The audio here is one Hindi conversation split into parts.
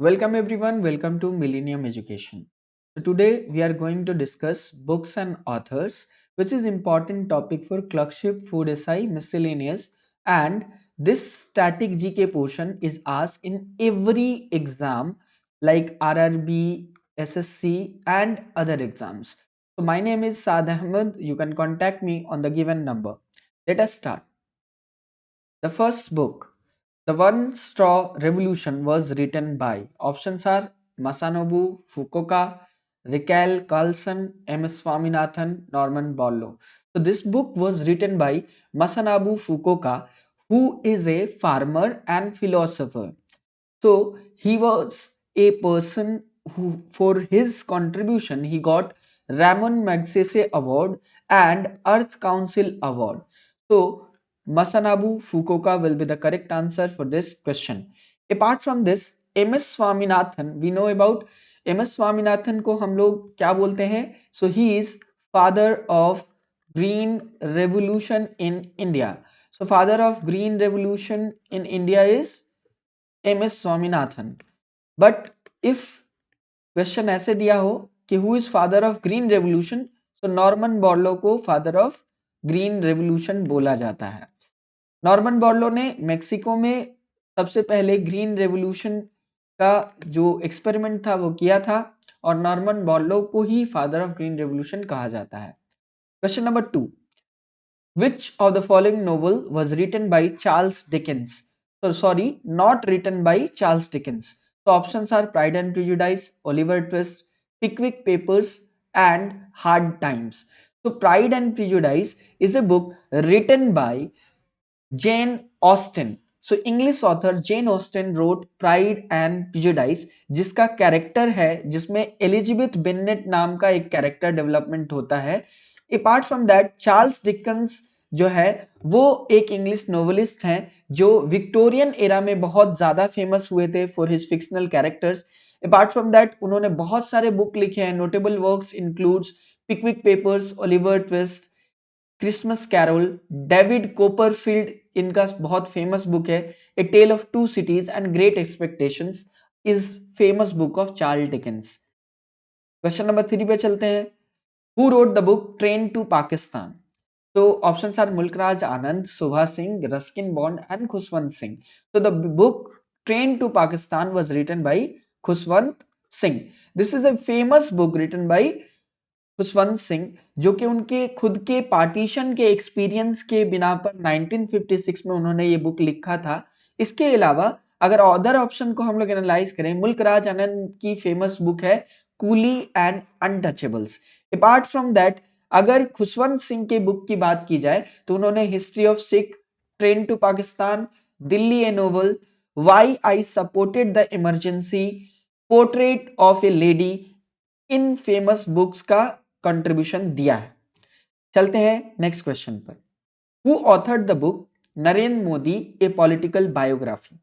Welcome everyone, welcome to Millennium Education. So today we are going to discuss books and authors, which is important topic for clerkship, food SI, miscellaneous, and this static GK portion is asked in every exam like RRB, SSC and other exams. So my name is Saad Ahmed. You can contact me on the given number. Let us start. The first book, The One Straw Revolution, was written by options are Masanobu Fukuoka, Raquel Carlson, M. Swaminathan, Norman Borlaug. So this book was written by Masanobu Fukuoka, who is a farmer and philosopher. So he was a person who, for his contribution, he got Ramon Magsaysay Award and Earth Council Award. So Masanobu Fukuoka will be the correct answer for this question. Apart from this, MS Swaminathan, we know about MS Swaminathan को हम लोग क्या बोलते हैं? So he is father of Green Revolution in India. So father of Green Revolution in India is MS Swaminathan. But if question ऐसे दिया हो कि who is father of green revolution, तो नॉर्मन बॉर्लो को फादर ऑफ ग्रीन रेवोल्यूशन बोला जाता है. नॉर्मन बॉर्लो ने मेक्सिको में सबसे पहले ग्रीन रेवोल्यूशन का जो एक्सपेरिमेंट था वो किया था और नॉर्मन बॉर्लो को ही फादर ऑफ ग्रीन रेवोल्यूशन कहा जाता है. Question number 2, which of the following novel was written by Charles Dickens? So sorry, not written by Charles Dickens. So options are Pride and Prejudice, Oliver Twist, Pickwick Papers, and Hard Times. So Pride and Prejudice is a book written by Jane Austen. So English author Jane Austen wrote Pride and Prejudice, जिसका कैरेक्टर है, जिसमें एलिजाबेथ बेनेट नाम का एक कैरेक्टर डेवलपमेंट होता है. Apart from that Charles Dickens जो है वो एक इंग्लिश नोवेलिस्ट हैं जो विक्टोरियन एरा में बहुत ज्यादा फेमस हुए थे for his fictional characters. Apart from that उन्होंने बहुत सारे बुक लिखे हैं. Notable works includes Pickwick Papers, Oliver Twist, Christmas Carol, David Copperfield इनका बहुत फेमस बुक है, A Tale of Two Cities and Great Expectations is famous book of Charles Dickens. Question number 3 पे चलते हैं. Who wrote the book train to Pakistan? तो options are Mulk Raj Anand, Subha Singh, Ruskin Bond and Khushwant Singh. तो the book train to Pakistan was written by Khushwant Singh. This is a famous book written by Khushwant Singh, जो कि उनके खुद के पार्टीशन के एक्सपीरियंस के बिना पर 1956 में उन्होंने ये बुक लिखा था. इसके अलावा अगर अदर ऑप्शन को हम लोग एनालाइज करें, मुल्कराज आनंद की फेमस बुक है coolie and untouchables. Apart from that अगर खुशवंत सिंह के बुक की बात की जाए तो उन्होंने history of Sikh, train to Pakistan, Delhi a novel, why I supported the emergency, portrait of a lady, इन फेमस बुक्स का कंट्रीब्यूशन दिया है. चलते हैं नेक्स्ट क्वेश्चन पर. Who authored the book Narendra Modi a political biography?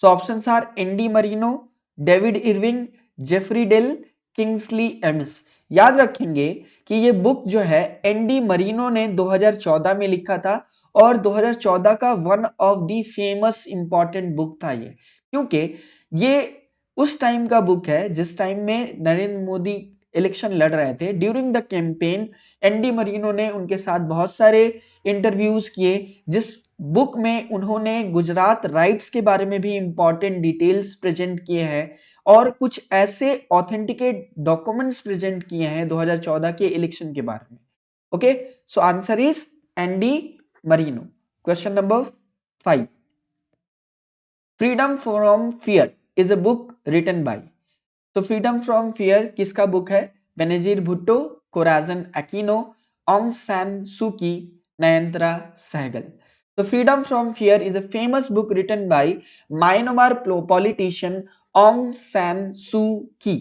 So options are Andy Marino, David Irving, Jeffrey Dale, Kingsley Amis. याद रखेंगे कि ये बुक जो है एनडी मरीनो ने 2014 में लिखा था और 2014 का one of the famous important book था ये, क्योंकि ये उस टाइम का बुक है जिस टाइम में नरेंद्र मोदी इलेक्शन लड़ रहे थे. During the campaign Andy Marino ने उनके साथ बहुत सारे इंटरव्यूज किए, जिस बुक में उन्होंने गुजरात राइट्स के बारे में भी इंपॉर्टेंट डिटेल्स प्रेजेंट किए हैं और कुछ ऐसे ऑथेंटिकेट डॉक्यूमेंट्स प्रेजेंट किए हैं 2014 के इलेक्शन के बारे में. Okay, so answer is ND Marino. Question number 5. Freedom from fear is a book written by. तो फ्रीडम फ्रॉम फियर किसका बुक है? Benazir Bhutto, Corazon Aquino, Aung San Suu Kyi, Nayantara Sahgal. तो freedom from fear is a famous book written by Myanmar politician Aung San Suu Kyi.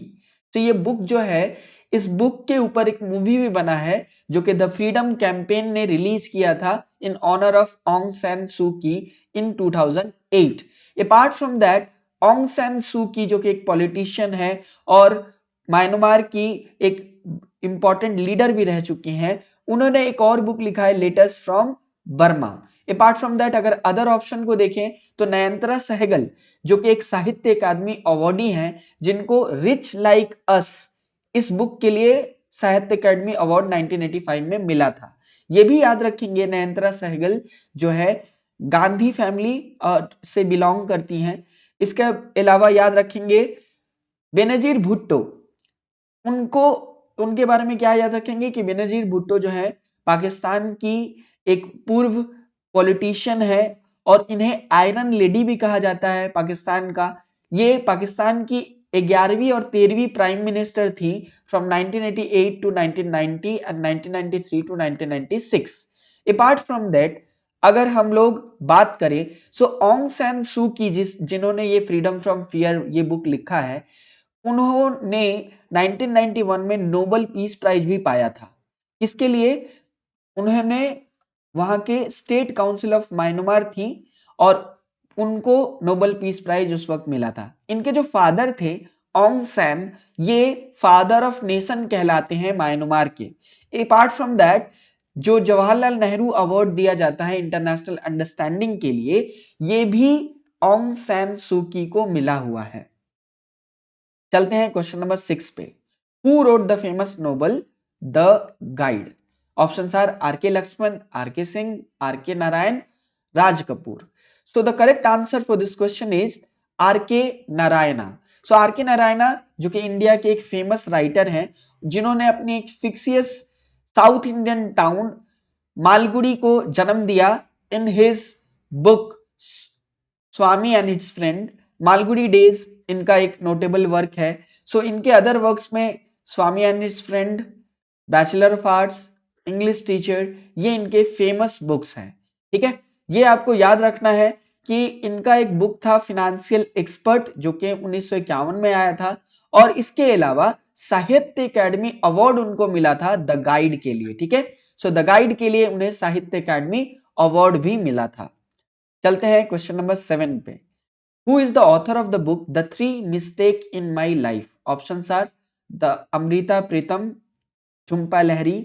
तो ये बुक जो है, इस बुक के ऊपर एक मूवी भी बना है जो कि द फ्रीडम कैंपेन ने रिलीज किया था in honour of ऑन्ग San Suu की इन 2008. Apart from that ऑन्ग San Suu की जो कि एक पॉलिटिशियन है और म्यांमार की एक इंपॉर्टेंट लीडर भी रह चुकी हैं, उन्होंने एक और बुक लिखा है letters from Verma. Apart from that अगर अदर ऑप्शन को देखें तो नयनतारा सहगल जो कि एक साहित्य अकादमी अवार्डी हैं, जिनको रिच लाइक अस इस बुक के लिए साहित्य अकादमी अवार्ड 1985 में मिला था। ये भी याद रखेंगे नयनतारा सहगल जो है गांधी फैमिली से बिलोंग करती हैं। इसके अलावा याद रखेंगे बेनजीर भुट्टो, उनको उनके बारे में क्या याद रखेंगे कि बेनजीर भुट्टो जो है पाकिस्तान की एक पूर्व पॉलिटिशियन है और इन्हें आयरन लेडी भी कहा जाता है पाकिस्तान का। ये पाकिस्तान की 11वीं और 13वीं प्राइम मिनिस्टर थी from 1988 to 1990 and 1993 to 1996। Apart from that अगर हम लोग बात करें सो ऑन्ग सैन सू की जिन्होंने ये फ्रीडम फ्रॉम फियर ये बुक लिखा है, उन्होंने 1991 में नोबेल पीस प्राइज भी पाया था। किसके लिए? उन्होंने वहां के स्टेट काउंसिल ऑफ म्यांमार थी और उनको नोबेल पीस प्राइज उस वक्त मिला था। इनके जो फादर थे ऑन्ग सैन, ये फादर ऑफ नेशन कहलाते हैं म्यांमार के। अपार्ट फ्रॉम दैट जो जवाहरलाल नेहरू अवार्ड दिया जाता है इंटरनेशनल अंडरस्टैंडिंग के लिए, ये भी ऑन्ग सैन सू की को मिला हुआ है। चलते हैं क्वेश्चन नंबर 6 पे। Who wrote the famous novel the guide? Options are R K Laxman, R K Singh, R K Narayan, Raj Kapoor. So the correct answer for this question is R K Narayana. So are K Narayana जो कि इंडिया के एक फेमस राइटर हैं, जिन्होंने अपनी एक फिक्सियस साउथ इंडियन टाउन मालगुड़ी को जन्म दिया in his book Swami and its friend. Malgudi days इनका एक नोटेबल वर्क है। सो इनके अदर वर्क्स में Swami and its friend, bachelor of arts, English teacher, ये इनके फेमस बुक्स हैं। ठीक है, ये आपको याद रखना है कि इनका एक बुक था फिनेंशियल एक्सपर्ट जो कि 1951 में आया था, और इसके अलावा साहित्य अकादमी अवार्ड उनको मिला था द गाइड के लिए। ठीक है, सो द गाइड के लिए उन्हें साहित्य अकादमी अवार्ड भी मिला था। चलते हैं क्वेश्चन नंबर 7 पे। Who is the author of the book The Three Mistake in My Life? Options are the Amrita Pritam, Jhumpa Lahiri,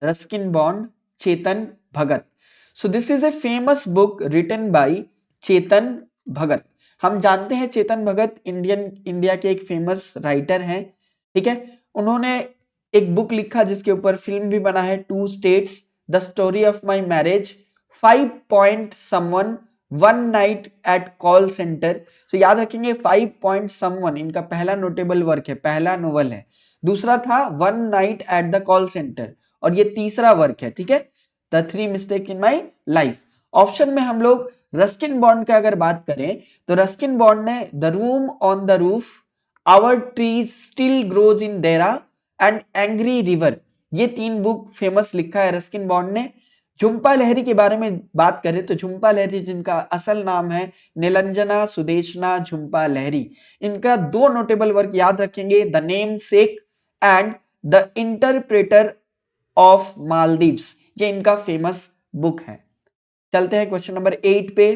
Ruskin Bond, Chetan Bhagat. So this is a famous book written by Chetan Bhagat. हम जानते हैं चेतन भगत इंडिया के एक फेमस राइटर हैं। ठीक है, उन्होंने एक बुक लिखा जिसके ऊपर फिल्म भी बना है, two states, the story of my marriage, 5 point someone, one night at call centre. तो याद रखेंगे 5 पॉइंट समवन इनका पहला नोटेबल वर्क है, पहला नोवेल है। दूसरा था one night at the call centre, और ये तीसरा वर्क है। ठीक है, the three mistake in my life. Option में हम लोग रस्किन बॉन्ड का अगर बात करें तो रस्किन बॉन्ड ने the room on the roof, our trees still grows in Dehra and angry river, ये 3 बुक फेमस लिखा है रस्किन बॉन्ड ने। झुम्पा लहरी के बारे में बात करें तो झुम्पा लहरी जिनका असल नाम है नीलंजना सुदेशना झुम्पा लहरी, इनका 2 नोटेबल वर्क याद रखेंगे, the name sec and the interpreter of Maldives, ये इनका फेमस बुक है। चलते हैं क्वेश्चन नंबर 8 पे।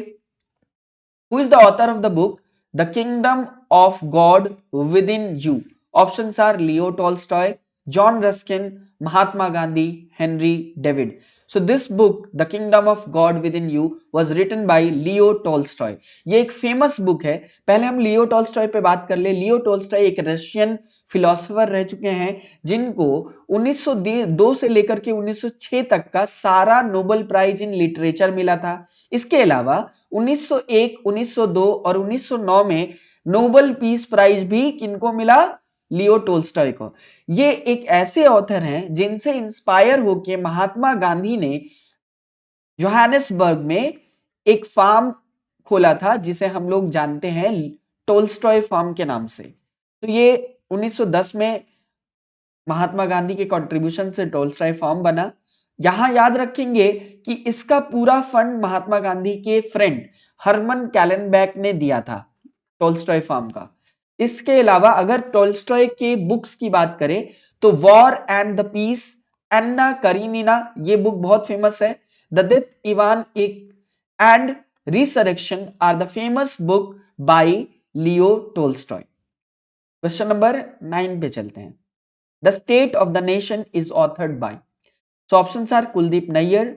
Who is the author of the book The Kingdom of God Within You? Options are Leo Tolstoy, John Ruskin, Mahatma Gandhi, Henry David. So this book The Kingdom of God Within You was written by Leo Tolstoy. ये एक फेमस बुक है। पहले हम लियो टॉल्स्टॉय पे बात कर ले। लियो टॉल्स्टॉय एक रशियन फिलोसोफर रह चुके हैं जिनको 1902 से लेकर के 1906 तक का सारा नोबेल प्राइज इन लिटरेचर मिला था। इसके अलावा 1901, 1902 और 1909 में नोबेल पीस प्राइज भी किनको मिला? लियो टोल्स्टॉय को। ये एक ऐसे ऑथर हैं जिनसे इंस्पायर होकर महात्मा गांधी ने जोहानिसबर्ग में एक फार्म खोला था जिसे हम लोग जानते हैं टोल्स्टॉय फार्म के नाम से। तो ये 1910 में महात्मा गांधी के कंट्रीब्यूशन से टोल्स्टॉय फार्म बना। यहां याद रखेंगे कि इसका पूरा फंड महात्मा गांधी के फ्रेंड हरमन कैलेनबैक ने दिया था टोल्स्टॉय फार्म का। इसके अलावा अगर टोल्स्टॉय के बुक्स की बात करें तो war and the peace, Anna Karenina, ये बुक बहुत फेमस है। The death Ivan and resurrection are the famous book by Leo Tolstoy. Question number 9 पे चलते हैं। The state of the nation is authored by. So options are Kuldeep Nayyar,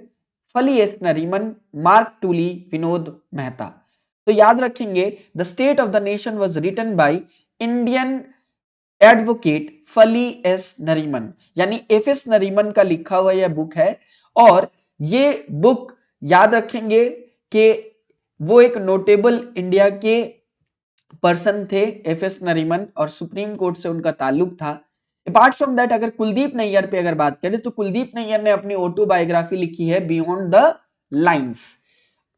Fali S Nariman, Mark Tully, Vinod Mehta. तो याद रखेंगे the state of the nation was written by Indian advocate Fali S Nariman, यानी एफ एस नरीमन का लिखा हुआ यह बुक है। और ये बुक याद रखेंगे कि वो एक नोटेबल इंडिया के पर्सन थे एफ एस नरीमन, और सुप्रीम कोर्ट से उनका ताल्लुक था। अपार्ट फ्रॉम दैट अगर कुलदीप नैयर पे अगर बात करें तो कुलदीप नैयर ने अपनी ऑटोबायोग्राफी लिखी है बियॉन्ड द लाइंस।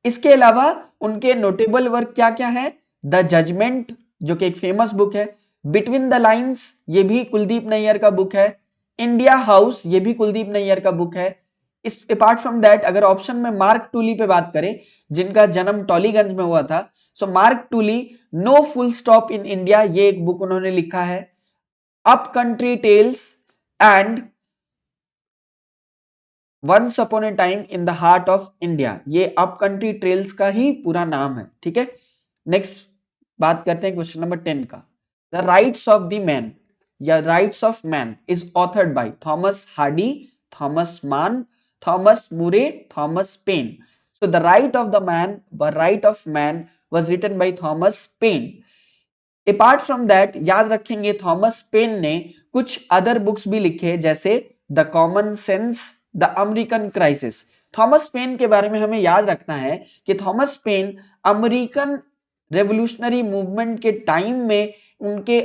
इसके अलावा उनके नोटेबल वर्क क्या क्या है? द जजमेंट जो कि एक फेमस बुक है, बिटवीन द लाइंस ये भी कुलदीप नैयर का बुक है, इंडिया हाउस ये भी कुलदीप नैयर का बुक है। इस अपार्ट फ्रॉम दैट अगर ऑप्शन में मार्क टूली पे बात करें जिनका जन्म टॉलीगंज में हुआ था, so Mark Tully no full stop in India ये एक बुक उन्होंने लिखा है। Up country tales and once upon a time in the heart of India, ये अप कंट्री ट्रेल्स का ही पूरा नाम है। ठीक है, नेक्स्ट बात करते हैं क्वेश्चन नंबर 10 का। The rights of the man या rights of man is authored by Thomas Hardy, Thomas Mann, Thomas Murray, Thomas Paine. So the right of the man व right of man was written by Thomas Paine. Apart from that याद रखेंगे थॉमस पेन ने कुछ अदर बुक्स भी लिखे जैसे the common sense, the American crisis. Thomas pen के बारे में हमें याद रखना है कि Thomas pen American revolutionary movement के टाइम में उनके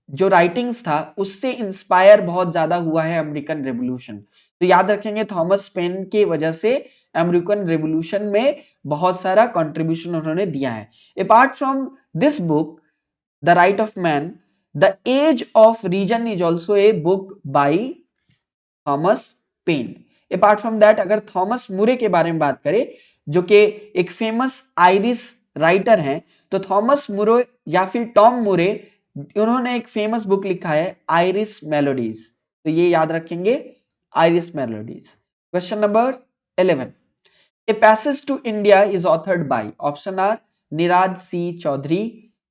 जो राइटिंग्स था उससे इंस्पायर बहुत ज्यादा हुआ है अमेरिकन रेवोल्यूशन। तो याद रखेंगे थॉमस पेन की वजह से अमेरिकन रेवोल्यूशन में बहुत सारा कंट्रीब्यूशन उन्होंने दिया है। Apart from this book The Right of Man, The Age of Reason is also a book by Thomas Paine. Apart from that अगर थॉमस मुरे के बारे में बात करें जो कि एक फेमस आयरिश राइटर हैं, तो थॉमस मुरे या फिर टॉम मुरे उन्होंने एक फेमस बुक लिखा है आयरिश मेलोडीज। तो ये याद रखेंगे Irish melodies. Question number 11, A Passage to India is authored by option are Niraj C. Chaudhary,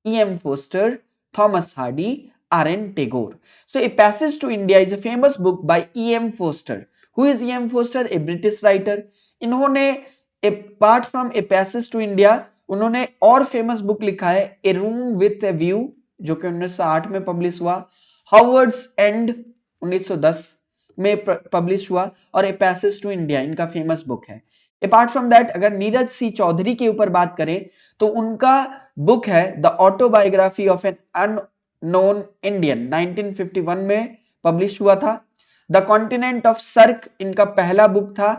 E.M. Foster, Thomas Hardy, R.N. Tagore. So A Passage to India is a famous book by E.M. Foster. Who is E.M. Foster? A British writer. इन्होंने apart from A Passage to India उन्होंने और फेमस बुक लिखा है A Room with a View जो कि 1908 में पब्लिश हुआ, हावर्ड्स एंड 1910 में पब्लिश हुआ, और ए पैसेज टू इंडिया इनका फेमस बुक है। अपार्ट फ्रॉम दैट अगर नीरज सी चौधरी के ऊपर बात करें तो उनका बुक है the autobiography of an unknown Indian 1951 में पब्लिश हुआ था। द कॉन्टिनेंट ऑफ सर्क इनका पहला बुक था।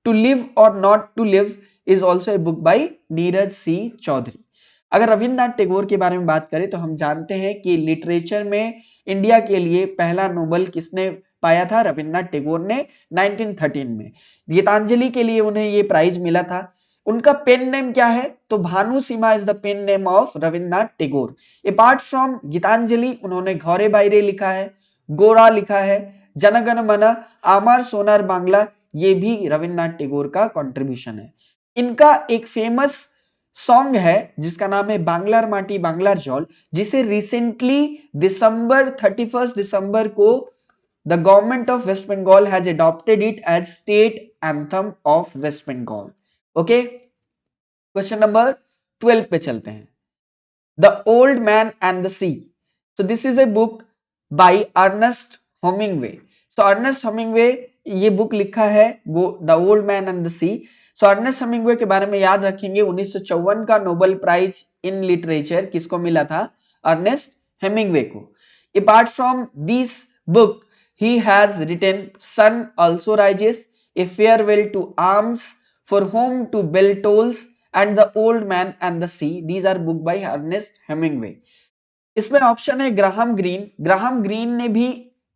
टू लिव और not to live is also a book by Neeraj C Chaudhuri. अगर रविन्द्रनाथ टैगोर के बारे में बात करें तो हम जानते हैं कि लिटरेचर में इंडिया के लिए पहला नोबेल किसने पाया था? रविन्द्रनाथ टैगोर ने 1913 में। गीतांजलि के लिए उन्हें ये प्राइज मिला था। उनका पेन नेम क्या है? तो Bhanu Seema is the pen name of Rabindranath Tagore. Apart from Gitanjali उन्होंने घोरे बाइरे लिखा है, गोरा लिखा है, जनगण मन, आमार सोनार बांग्ला, ये भी रविन्द्रनाथ टैगोर का कंट्रीब्यूशन है। इनका एक फेमस सॉन्ग है जिसका नाम है बांग्लार माटी बांग्लार जल, जिसे रिसेंटली दिसंबर 31 दिसंबर को The government of West Bengal has adopted it as state anthem of West Bengal. Okay, question number 12 पे चलते हैं। The Old Man and the Sea. So this is a book by Ernest Hemingway. So Ernest Hemingway ये बुक लिखा है The Old Man and the Sea. So Ernest Hemingway के बारे में याद रखेंगे 1954 का नोबेल प्राइज इन लिटरेचर किसको मिला था? अर्नेस्ट हेमिंगवे को। Apart from this book he has written Sun Also Rises, A Farewell to Arms, For Whom to Bell Tolls and The Old Man and the Sea. These are book by Ernest Hemingway. इसमें ऑप्शन है ग्राहम ग्रीन। ग्राहम ग्रीन ने भी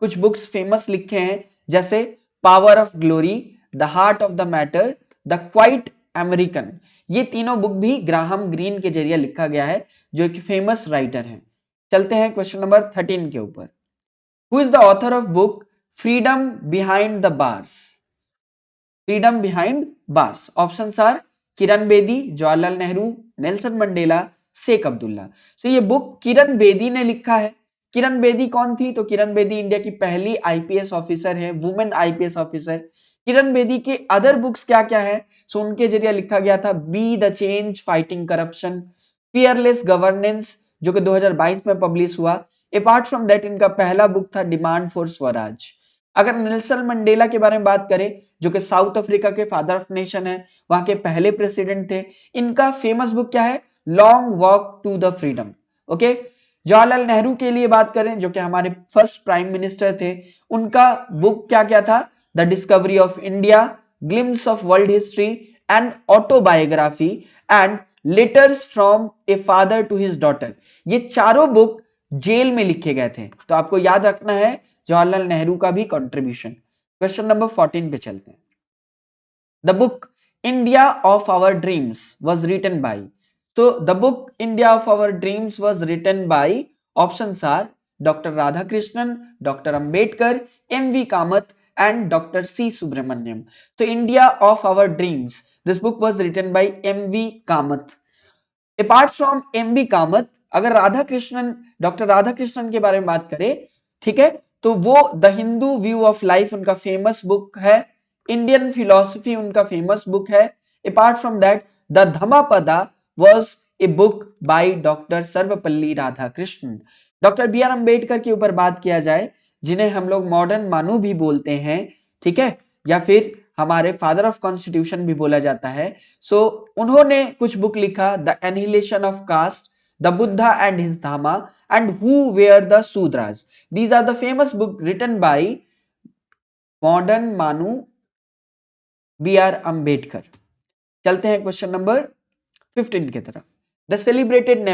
कुछ बुक्स फेमस लिखे हैं जैसे power of glory, the heart of the matter, the quite American. ये तीनों बुक भी ग्राहम ग्रीन के जरिए लिखा गया है जो एक फेमस राइटर है। चलते हैं क्वेश्चन नंबर 13 के ऊपर। Who is the author of book Freedom Behind the Bars? Freedom Behind Bars. Options are Kiran Bedi, Jawaharlal Nehru, Nelson Mandela, Sheikh Abdullah. So ये बुक किरण बेदी ने लिखा है। किरण बेदी कौन थी? तो किरण बेदी इंडिया की पहली आईपीएस ऑफिसर है, women IPS officer. Kiran Bedi के अदर बुक्स क्या क्या है? सो उनके जरिए लिखा गया था be the change, fighting corruption, fearless governance जो कि 2022 में पब्लिश हुआ। अपार्ट फ्रॉम दैट इनका पहला बुक था डिमांड फॉर स्वराज। अगर नेल्सन मंडेला के बारे में बात करें जो कि साउथ अफ्रीका के फादर ऑफ नेशन है, वहां के पहले प्रेसिडेंट थे, इनका फेमस बुक क्या है? Long walk to the freedom. Okay. Jawaharlal Nehru के लिए बात करें जो कि हमारे फर्स्ट प्राइम मिनिस्टर थे, उनका बुक क्या क्या था? The discovery of India, glimpse of world history and autobiography and letters from a father to his daughter. ये चारों बुक जेल में लिखे गए थे, तो आपको याद रखना है जवाहरलाल नेहरू का भी कंट्रीब्यूशन। क्वेश्चन नंबर 14 पे चलते हैं। The book India of our dreams was written by, so the book India of our dreams was written by, options are Dr. Radhakrishnan, Dr. Ambedkar, M.V. Kamath and Dr. C. Subramaniam. So India of our dreams, this book was written by M.V. Kamath. Apart from M B Kamath, अगर Radhakrishnan, doctor Radhakrishnan के बारे में बात करें, ठीक है, तो वो the Hindu view of life उनका फेमस बुक है, इंडियन फिलोसफी उनका फेमस बुक है। Apart from that the Dhammapada was a book by doctor Sarvepalli Radhakrishnan. Doctor B R Ambedkar के ऊपर बात किया जाए, जिन्हें हम लोग मॉडर्न मानू भी बोलते हैं, ठीक है, या फिर हमारे फादर ऑफ कॉन्स्टिट्यूशन भी बोला जाता है। सो उन्होंने कुछ बुक लिखा, the annihilation of caste, the Buddha and his Dhamma and who were the Shudras. These are the famous book written by modern Manu B R Ambedkar. चलते हैं क्वेश्चन नंबर 15 की तरफ। The celebrated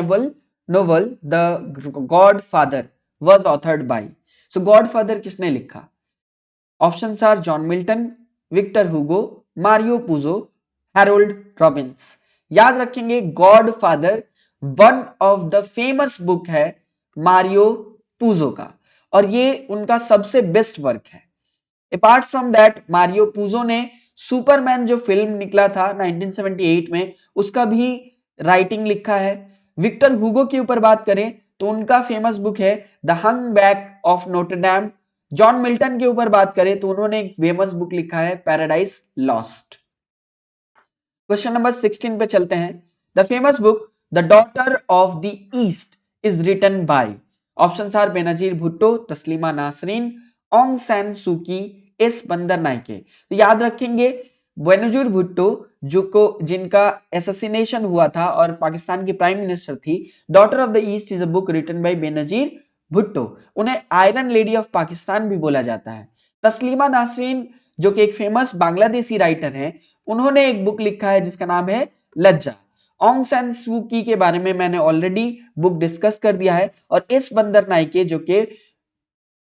novel the godfather was authored by, so godfather किसने लिखा? Options are John Milton, Victor Hugo, Mario Puzo, Harold Robbins. याद रखेंगे godfather one of the famous book है मारियो पुजो का, और ये उनका सबसे बेस्ट वर्क है। अपार्ट फ्रॉम दैट मारियो पुजो ने सुपरमैन जो फिल्म निकला था 1978 में, उसका भी राइटिंग लिखा है। विक्टर हुगो के ऊपर बात करें तो उनका फेमस बुक है द हंगबैक ऑफ नोटरडैम। जॉन मिल्टन के ऊपर बात करें तो उन्होंने एक फेमस बुक लिखा है पैराडाइज लॉस्ट। क्वेश्चन नंबर 16 पे चलते हैं। The famous book the daughter of the east is written by, options are Benazir Bhutto, Taslima Nasrin, Aung San Suu Kyi, S Bandaranaike. तो याद रखेंगे बेनजीर भुट्टो जो को जिनका एसेसिनेशन हुआ था और पाकिस्तान की प्राइम मिनिस्टर थी, daughter of the east is a book written by Benazir Bhutto. उन्हें आयरन लेडी ऑफ पाकिस्तान भी बोला जाता है। तस्लीमा नासरीन जो कि एक फेमस बांग्लादेशी राइटर है, उन्होंने एक बुक लिखा है जिसका नाम है लज्जा। ऑन्ग सैन सू की के बारे में मैंने ऑलरेडी बुक डिस्कस कर दिया है, और एस बंदर नाइके जो कि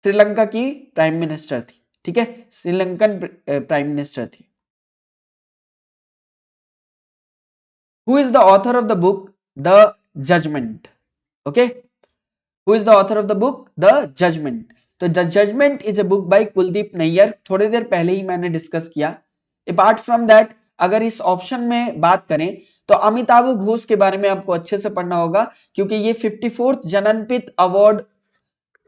श्रीलंका की प्राइम मिनिस्टर थी, ठीक है, श्रीलंकन प्राइम मिनिस्टर थी। Who is the author of the book the judgement? Okay, who is the author of the book the judgement? तो the judgement is a book by Kuldip Nayar, थोड़ी देर पहले ही मैंने डिस्कस किया। अपार्ट फ्रॉम दैट अगर इस ऑप्शन में बात करें तो अमिताभ घोष के बारे में आपको अच्छे से पढ़ना होगा, क्योंकि ये 54th जननपित अवार्ड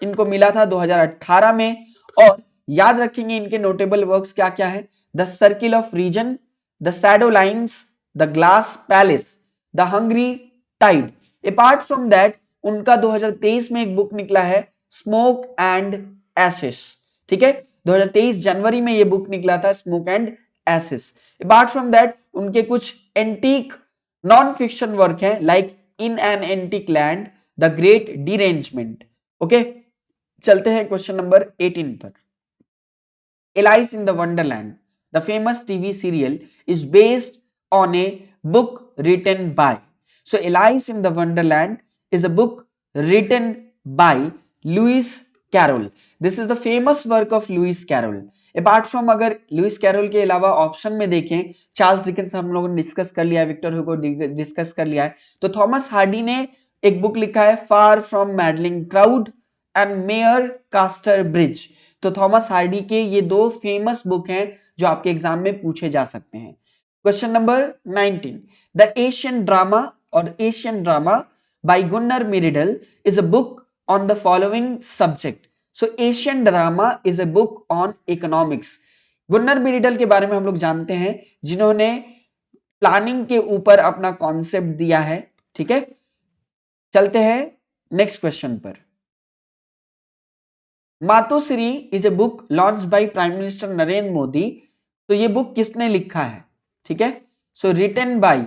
इनको मिला था 2018 में। और याद रखेंगे इनके नोटेबल वर्क्स क्या क्या है? The circle of reason, the shadow lines, the glass palace, the hungry tide. Apart from that उनका 2023 में एक बुक निकला है स्मोक एंड एशेस, ठीक है, 2023 जनवरी में ये बुक निकला था smoke and ashes. Apart from that उनके कुछ एंटीक नॉन फिक्शन वर्क है like in an antique land, the great derangement. Okay, चलते हैं क्वेश्चन नंबर 18 पर। Alice in the wonderland the famous TV serial is based on a book written by, so Alice in the wonderland is a book written by Lewis Carroll. This is the famous work of Lewis Carroll. Apart from अगर लुइस कैरोल के अलावा ऑप्शन में देखें, चार्ल्स डिकेंस हम लोगों ने डिस्कस कर लिया है, विक्टर ह्यूगो डिस्कस कर लिया है, तो थॉमस हार्डी ने एक बुक लिखा है far from madding crowd and mayor Casterbridge. तो थॉमस हार्डी के ये दो फेमस बुक हैं जो आपके एग्जाम में पूछे जा सकते हैं। Question number 19, the Asian drama और Asian drama by Gunnar Myrdal is a book on the following subject, so Asian drama is a book on economics। गुन्नर बिरिडल के बारे में हम लोग जानते हैं, जिन्होंने प्लानिंग के ऊपर अपना कॉन्सेप्ट दिया है। ठीक है, चलते हैं नेक्स्ट क्वेश्चन पर। Matoshree is a book launch by prime minister Narendra Modi. तो ये बुक किसने लिखा है? ठीक है, सो रिटन बाय,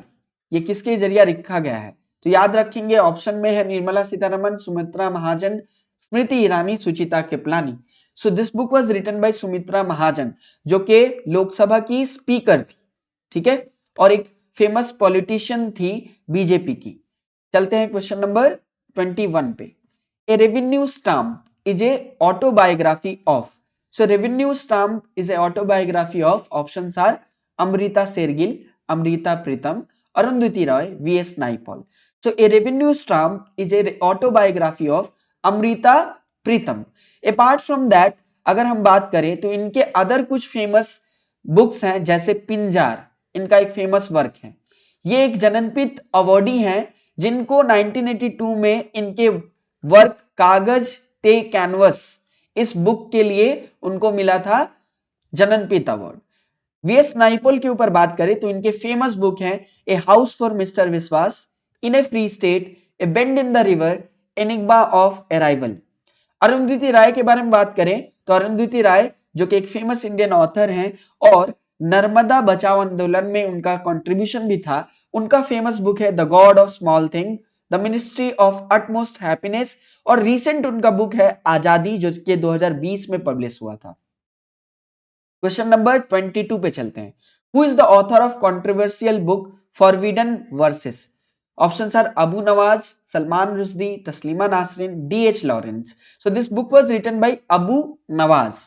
ये किसके जरिए लिखा गया है? तो याद रखेंगे, ऑप्शन में है Nirmala Sitharaman, Sumitra Mahajan, Smriti Irani, Sucheta Kripalani. So this book was written by Sumitra Mahajan, जो कि लोकसभा की स्पीकर थी। ठीक है, और एक फेमस पॉलिटिशियन थी बीजेपी की। चलते हैं क्वेश्चन नंबर 21 पे। A revenue stamp is a autobiography of. So revenue stamp is a autobiography of, options are Amrita Shergil, Amrita Pritam, Arundhati Roy, VS Naipaul. So a revenue stamp is a autobiography of Amrita Pritam. Apart from that, अगर हम बात करें तो इनके अदर कुछ फेमस बुक्स हैं, जैसे पिंजार, इनका एक फेमस वर्क है। ये एक जननपित अवार्डी हैं, जिनको 1982 में इनके वर्क कागज ते कैनवस, इस बुक के लिए उनको मिला था जननपित अवार्ड। वीएस नाइपोल के ऊपर बात करें तो इनके फेमस बुक हैं a house for mister Biswas, in a free state, a bend in the river, enigma of arrival. Arundhati Roy के बारे में बात करें तो अरुंधति राय, जो कि एक फेमस इंडियन ऑथर हैं और नर्मदा बचाओ आंदोलन में उनका कंट्रीब्यूशन भी था, उनका फेमस बुक है the God of small thing, the ministry of utmost happiness, और रीसेंट उनका बुक है आजादी, जो कि 2020 में पब्लिश हुआ था। क्वेश्चन नंबर 22 पे चलते हैं। Who is the author of controversial book forbidden verses? Options are Abu Nawaz, Salman Rushdie, Taslima Nasrin, DH Lawrence. So this book was written by Abu Nawaz.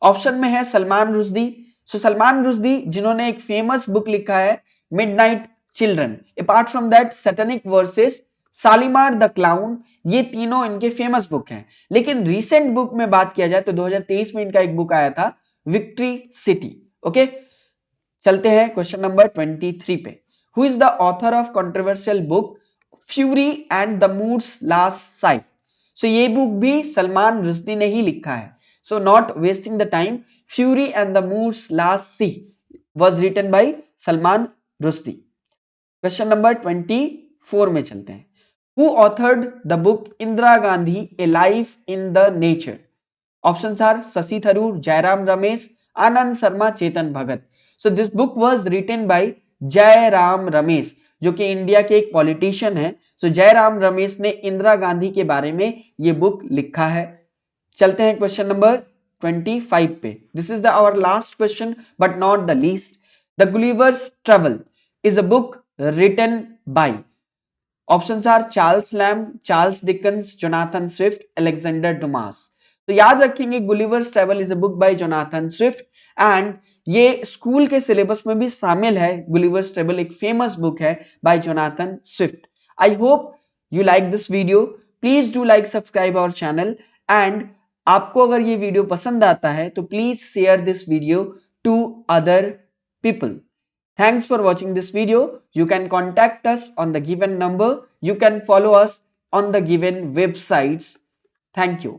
Option में है सलमान रुश्दी। सो सलमान रुश्दी, जिन्होंने एक फेमस बुक लिखा है midnight children. Apart from that, satanic versus, Shalimar the clown, ये तीनों इनके फेमस बुक हैं। लेकिन रीसेंट बुक में बात किया जाए तो 2023 में इनका एक बुक आया था विक्ट्री सिटी। ओके, चलते हैं क्वेश्चन नंबर 23 पे। Who is the author of controversial book fury and the moods last sight? So ये बुक भी सलमान रुश्दी ने ही लिखा है। So not wasting the time, fury and the moods last sea was written by Salman Rushdie. Question number 24 में चलते हैं। Who authored the book Indira Gandhi a life in the nature? Options are Shashi Tharoor, Jairam Ramesh, Anand Sharma, Chetan Bhagat. So this book was written by Jairam Ramesh, जो कि इंडिया के एक पॉलिटिशियन है। सो जयराम रमेश ने इंदिरा गांधी के बारे में ये बुक लिखा है। चलते हैं क्वेश्चन नंबर 25 पे। This is the our last question but not the least. The Gulliver's travel is a book written by, options are Charles Lamb, Charles Dickens, Jonathan Swift, Alexander Dumas. तो याद रखेंगे, Gulliver's travel is a book by Jonathan Swift and ये स्कूल के सिलेबस में भी शामिल है। गुलिवर्स ट्रेवल एक फेमस बुक है by Jonathan Swift. I hope you like this video. Please do like, subscribe our channel and आपको अगर ये वीडियो पसंद आता है तो please share this video to other people. Thanks for watching this video. You can contact us on the given number. You can follow us on the given websites. Thank you.